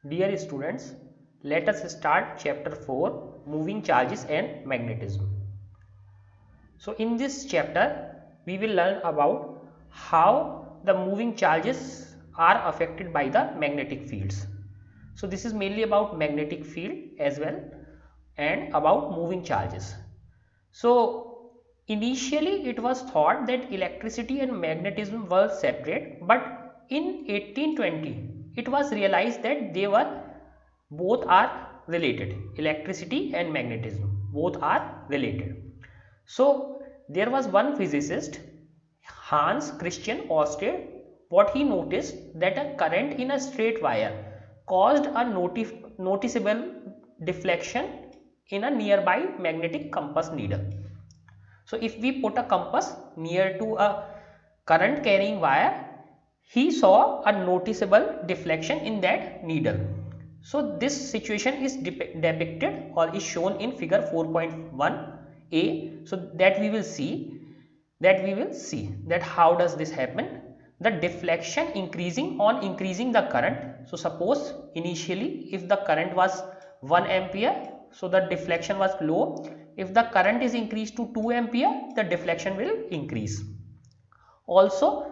Dear students, let us start chapter 4, moving charges and magnetism. So in this chapter we will learn about how the moving charges are affected by the magnetic fields. So this is mainly about magnetic field as well and about moving charges. So initially it was thought that electricity and magnetism were separate, but in 1820 it was realized that both are related. Electricity and magnetism both are related. So there was one physicist, Hans Christian Ørsted. What he noticed that a current in a straight wire caused a noticeable deflection in a nearby magnetic compass needle. So if we put a compass near to a current carrying wire, he saw a noticeable deflection in that needle. So this situation is depicted or is shown in figure 4.1a. So that we will see that how does this happen. The deflection increasing on increasing the current. So suppose initially if the current was 1 ampere, so the deflection was low. If the current is increased to 2 ampere, the deflection will increase. Also,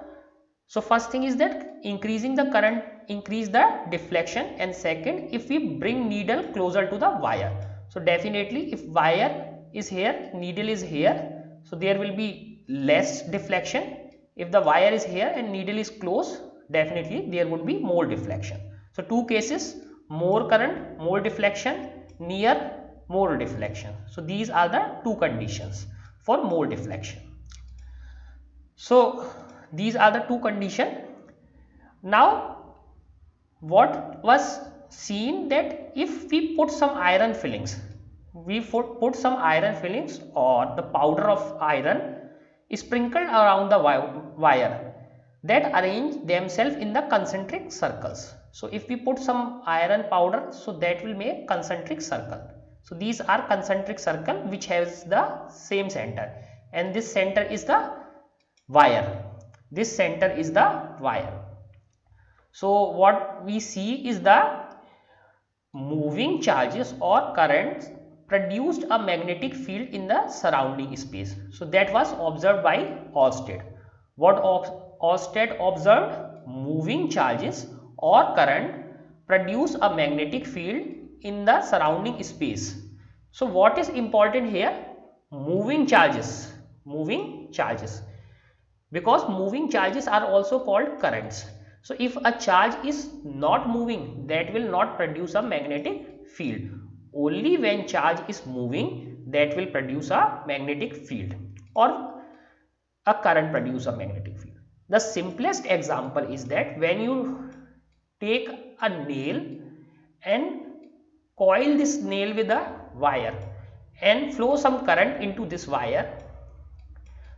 so first thing is that increasing the current increase the deflection, and second, if we bring needle closer to the wire, so definitely if wire is here, needle is here, so there will be less deflection. If the wire is here and needle is close, definitely there would be more deflection. So two cases, more current, more deflection, near, more deflection. So these are the two conditions for more deflection. So these are the two conditions. Now what was seen that if we put some iron fillings, or the powder of iron sprinkled around the wire that arrange themselves in the concentric circles. So if we put some iron powder, so that will make concentric circle. So these are concentric circle which has the same center, and this center is the wire. This center is the wire. So what we see is the moving charges or currents produced a magnetic field in the surrounding space. So that was observed by Ørsted. What Ørsted observed? Moving charges or current produce a magnetic field in the surrounding space. So what is important here? Moving charges. Moving charges. Because moving charges are also called currents. So if a charge is not moving, that will not produce a magnetic field. Only when charge is moving, that will produce a magnetic field, or a current produce a magnetic field. The simplest example is that when you take a nail and coil this nail with a wire and flow some current into this wire,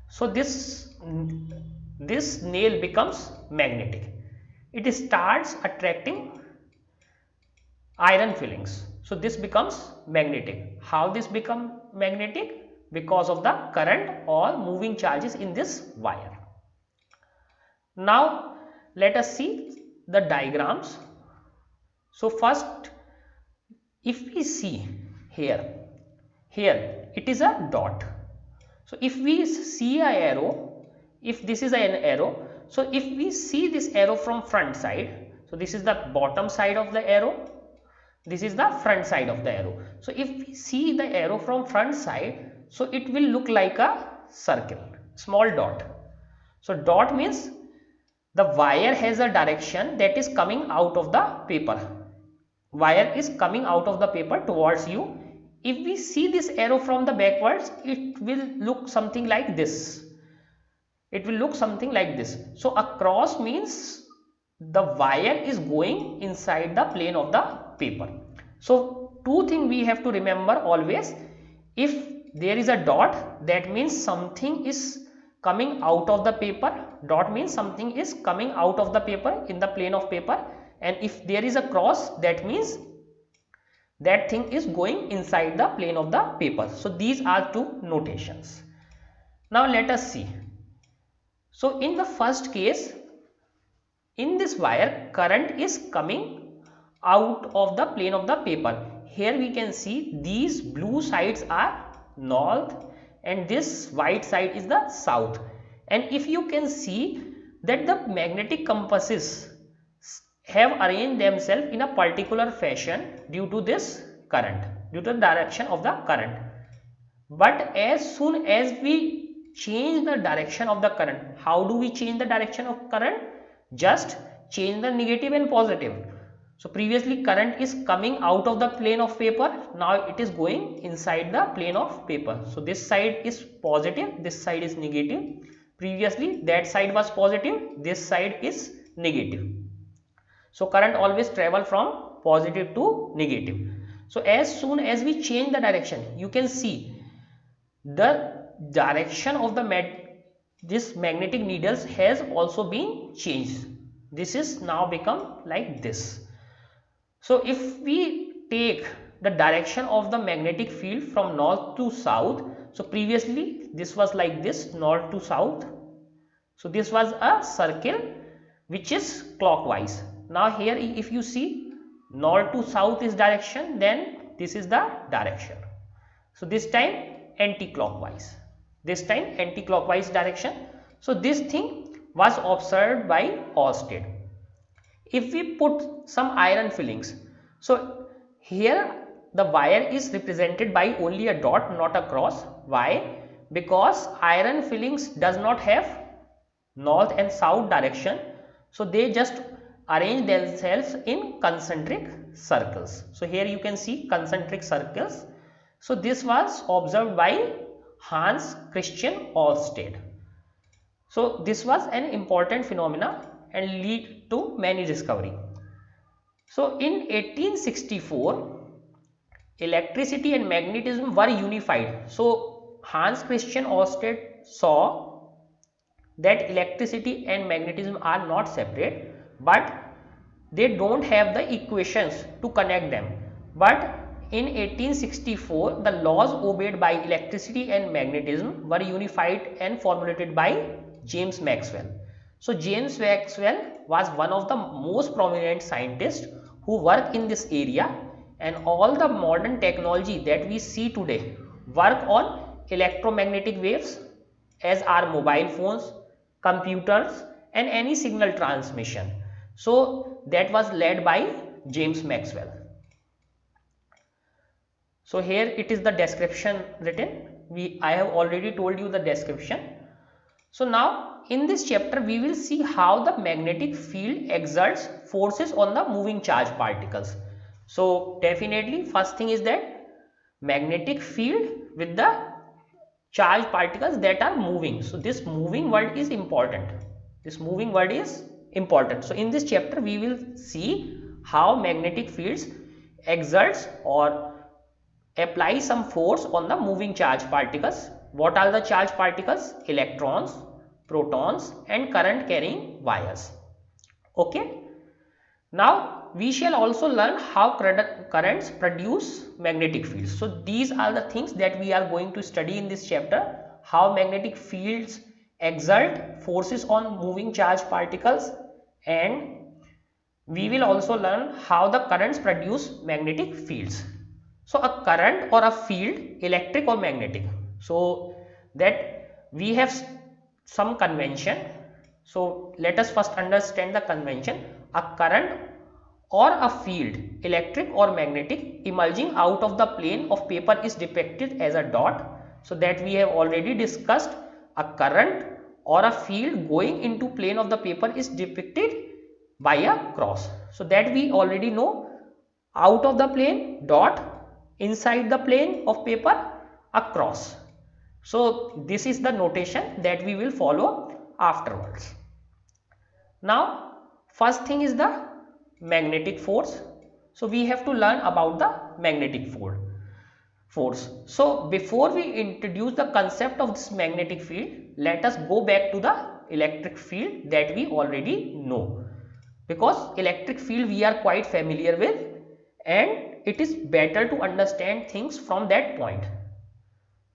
so this nail becomes magnetic. It starts attracting iron fillings. So this becomes magnetic. How this become magnetic? Because of the current or moving charges in this wire. Now let us see the diagrams. So first, if we see here it is a dot. So if we see a arrow, if this is an arrow, so if we see this arrow from front side, so this is the bottom side of the arrow, this is the front side of the arrow. So if we see the arrow from front side, so it will look like a circle, small dot. So dot means the wire has a direction that is coming out of the paper. Wire is coming out of the paper towards you. If we see this arrow from the backwards, it will look something like this. It will look something like this. So across means the wire is going inside the plane of the paper. So two things we have to remember always. If there is a dot, that means something is coming out of the paper. Dot means something is coming out of the paper in the plane of paper. And if there is a cross, that means that thing is going inside the plane of the paper. So these are two notations. Now let us see. So in the first case, in this wire, current is coming out of the plane of the paper. Here we can see these blue sides are north and this white side is the south. And if you can see that the magnetic compasses have arranged themselves in a particular fashion due to this current, due to the direction of the current. But as soon as we change the direction of the current, how do we change the direction of current? Just change the negative and positive. So previously current is coming out of the plane of paper, now it is going inside the plane of paper. So this side is positive, this side is negative. Previously that side was positive, this side is negative. So current always travel from positive to negative. So as soon as we change the direction, you can see the direction of this magnetic needles has also been changed. This is now become like this. So if we take the direction of the magnetic field from north to south, so previously this was like this, north to south. So this was a circle which is clockwise. Now here if you see north to south is direction, then this is the direction. So this time anti-clockwise, this time anti-clockwise direction. So this thing was observed by Ørsted. If we put some iron fillings, so here the wire is represented by only a dot, not a cross. Why? Because iron fillings does not have north and south direction, so they just arrange themselves in concentric circles. So here you can see concentric circles. So this was observed by Hans Christian Ørsted. So this was an important phenomena and lead to many discovery. So in 1864 electricity and magnetism were unified. So Hans Christian Ørsted saw that electricity and magnetism are not separate, but they don't have the equations to connect them. But in 1864 the laws obeyed by electricity and magnetism were unified and formulated by James Maxwell. So James Maxwell was one of the most prominent scientists who work in this area, and all the modern technology that we see today work on electromagnetic waves, as are mobile phones, computers and any signal transmission. So that was led by James Maxwell. So here it is the description written. I have already told you the description. So now in this chapter we will see how the magnetic field exerts forces on the moving charge particles. So definitely first thing is that magnetic field with the charged particles that are moving. So this moving word is important. This moving word is important. So in this chapter we will see how magnetic fields exerts or apply some force on the moving charge particles. What are the charged particles? Electrons, protons and current carrying wires. Okay. Now we shall also learn how currents produce magnetic fields. So these are the things that we are going to study in this chapter. How magnetic fields exert forces on moving charge particles, and we will also learn how the currents produce magnetic fields. So a current or a field, electric or magnetic, so that we have some convention. So let us first understand the convention. A current or a field, electric or magnetic, emerging out of the plane of paper is depicted as a dot. So that we have already discussed. A current or a field going into plane of the paper is depicted by a cross. So that we already know. Out of the plane, dot, inside the plane of paper, a cross. So this is the notation that we will follow afterwards. Now first thing is the magnetic force. So we have to learn about the magnetic force. So before we introduce the concept of this magnetic field, let us go back to the electric field that we already know, because electric field we are quite familiar with and it is better to understand things from that point.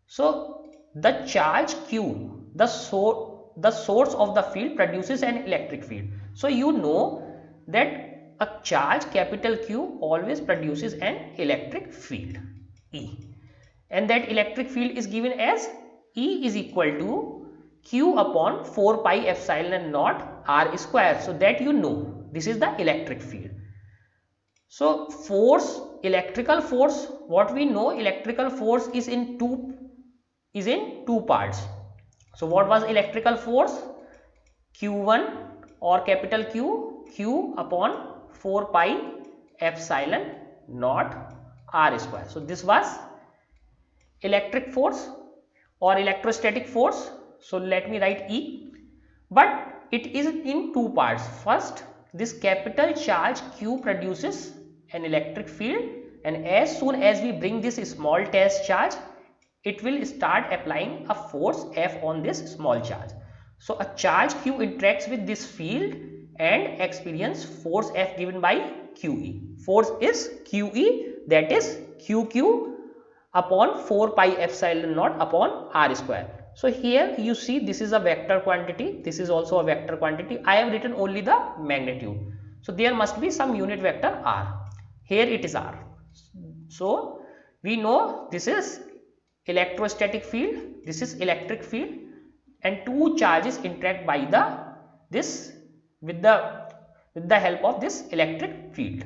So the charge Q, the source of the field, produces an electric field. So you know that a charge capital Q always produces an electric field E, and that electric field is given as E is equal to Q upon 4 pi epsilon naught R square. So that you know, this is the electric field. So force, electrical force, what we know, electrical force is in two parts. So what was electrical force? Q1 or capital Q upon 4 pi epsilon naught R square. So this was electric force or electrostatic force. So let me write E, but it is in two parts. First, this capital charge Q produces an electric field, and as soon as we bring this small test charge, it will start applying a force F on this small charge. So a charge Q interacts with this field and experience force F given by QE. Force is QE, that is QQ upon 4 pi epsilon naught upon R square. So here you see this is a vector quantity, this is also a vector quantity. I have written only the magnitude. So there must be some unit vector R. Here it is R. So we know this is electrostatic field, this is electric field, and two charges interact by the this with the help of this electric field.